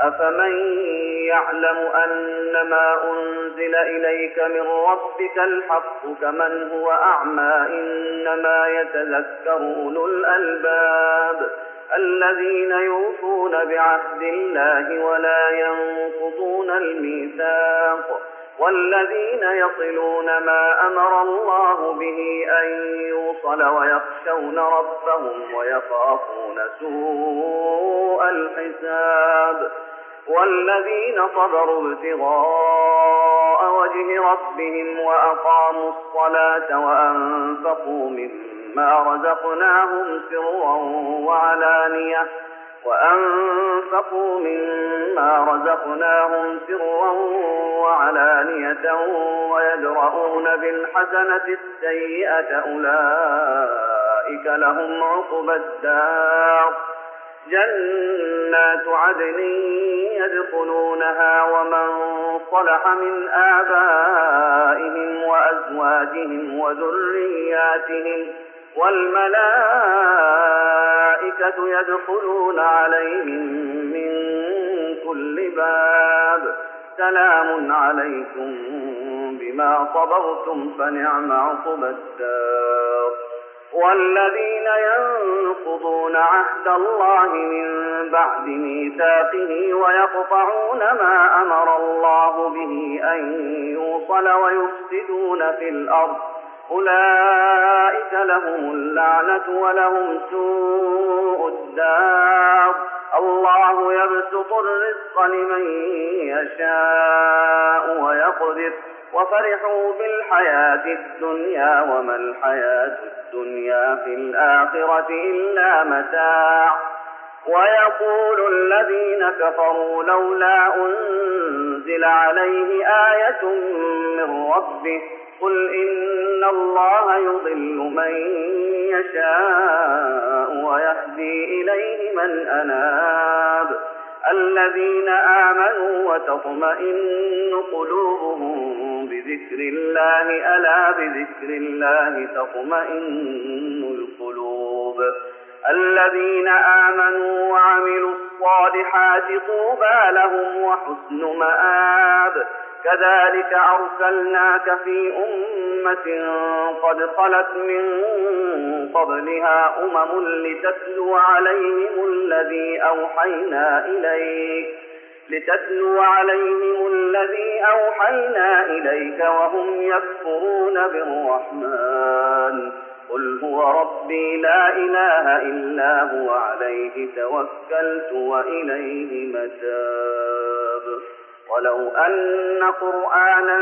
أفمن يعلم أنما أنزل إليك من ربك الحق كمن هو أعمى إنما يتذكر أولو الألباب الذين يوفون بعهد الله ولا ينقضون الميثاق والذين يصلون ما أمر الله به أن يوصل ويخشون ربهم ويخافون سوء الحساب والذين صبروا ابتغاء وجه ربهم وأقاموا الصلاة وأنفقوا مما رزقناهم سرا وعلانية ويدرؤون بالحسنة السيئة أولئك لهم عقبى الدار جنات عدن يدخلونها ومن صلح من آبائهم وأزواجهم وذرياتهم والملائكة يدخلون عليهم من كل باب سلام عليكم بما صبرتم فنعم عقبى الدار والذين ينقضون عهد الله من بعد ميثاقه ويقطعون ما أمر الله به أن يوصل ويفسدون في الأرض أولئك لهم اللعنة ولهم سوء الدار الله يبسط الرزق لمن يشاء ويقدر وفرحوا بالحياة الدنيا وما الحياة الدنيا في الآخرة إلا متاع ويقول الذين كفروا لولا أنزل عليه آية من ربه قل إن الله يضل من يشاء ويهدي إليه من أناب الذين آمنوا وتطمئن قلوبهم بذكر الله ألا بذكر الله تطمئن القلوب الذين آمنوا وعملوا الصالحات طوبى لهم وحسن مآب كذلك أرسلناك في أمة قد خلت من قبلها لتتلو عليهم الذي أوحينا إليك وهم يكفرون بالرحمن قل هو ربي لا إله إلا هو عليه توكلت وإليه متاب ولو أن قرآنا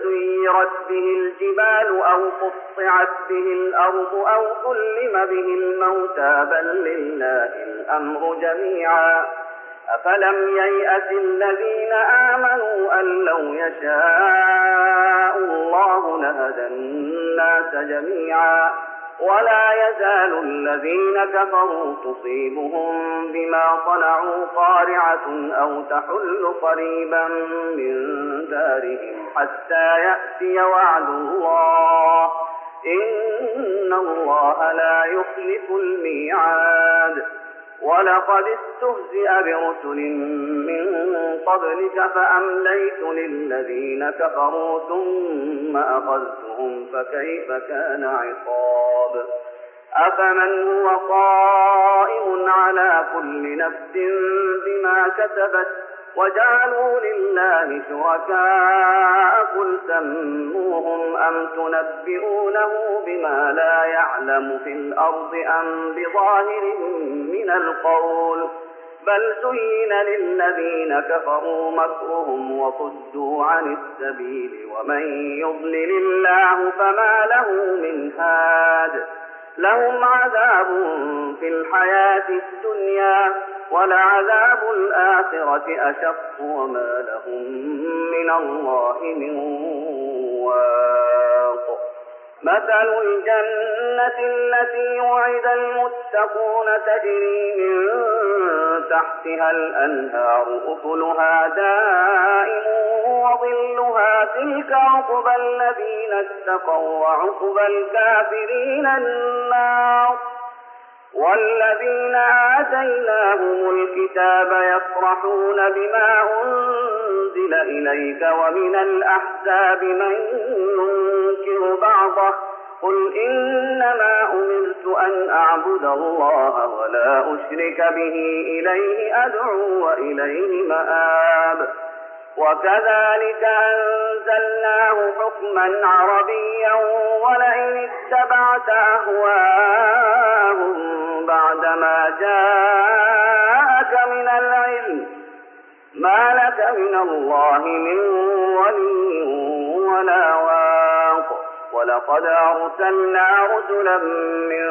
سيرت به الجبال أو قطعت به الأرض أو كلم به الموتى بل لله الأمر جميعا أفلم ييأس الذين آمنوا أن لو يشاء الله لهدى الناس جميعا ولا يزال الذين كفروا تصيبهم بما صنعوا قارعة أو تحل قريبا من دارهم حتى يأتي وعد الله إن الله لا يخلف الميعاد ولقد استهزئ برسل من قبلك فأمليت للذين كفروا ثم أخذتهم فكيف كان عقاب أفمن هو قائم على كل نفس بما كسبت وجعلوا لله شركاء قل سموهم أم تنبئونه بما لا يعلم في الأرض أم بظاهر من القول بل زين للذين كفروا مكرهم وصدوا عن السبيل ومن يضلل الله فما له من هاد لهم عذاب في الحياة الدنيا ولعذاب الآخرة أشق وما لهم من الله من واق مثل الجنة التي وعد المتقون تجري من تحتها الأنهار أكلها دائم وظلها تلك عقبى الذين اتقوا وعقبى الكافرين النار والذين آتيناهم الكتاب يفرحون بما أنزل إليك ومن الأحزاب من ينكر بعضه قل إنما أمرت أن أعبد الله ولا أشرك به إليه أدعو وإليه مآب وكذلك أنزلناه حكما عربيا ولئن اتبعت أهواءهم بعدما جاءك من العلم ما لك من الله من ولي ولا واق ولقد أرسلنا رسلا من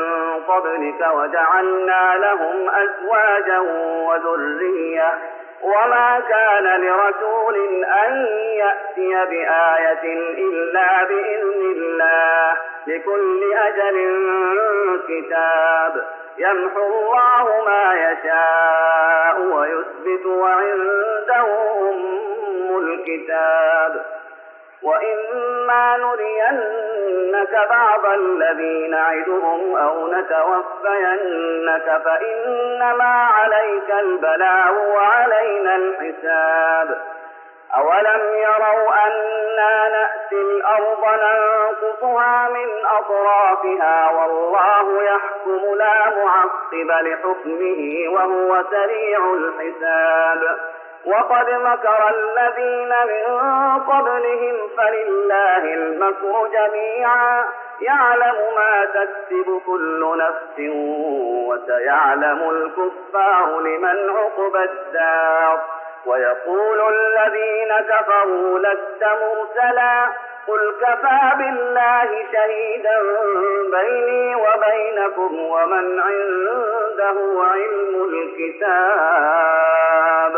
قبلك وجعلنا لهم أزواجا وذرية وما كان لرسول أن يأتي بآية إلا بإذن الله لكل أجل كتاب يمحو الله ما يشاء ويثبت وعنده أم الكتاب وإما نرينك بعض الذي نعدهم أو نتوفينك فإنما عليك البلاغ وعلينا الحساب أولم يروا أنا نأتي الأرض ننقصها من أطرافها والله يحكم لا معقب لحكمه وهو سريع الحساب وقد مكر الذين من قبلهم فلله المكر جميعا يعلم ما تكسب كل نفس وسيعلم الكفار لمن عقبى الدار ويقول الذين كفروا لست مرسلا قل كفى بالله شهيدا بيني وبينكم ومن عنده علم الكتاب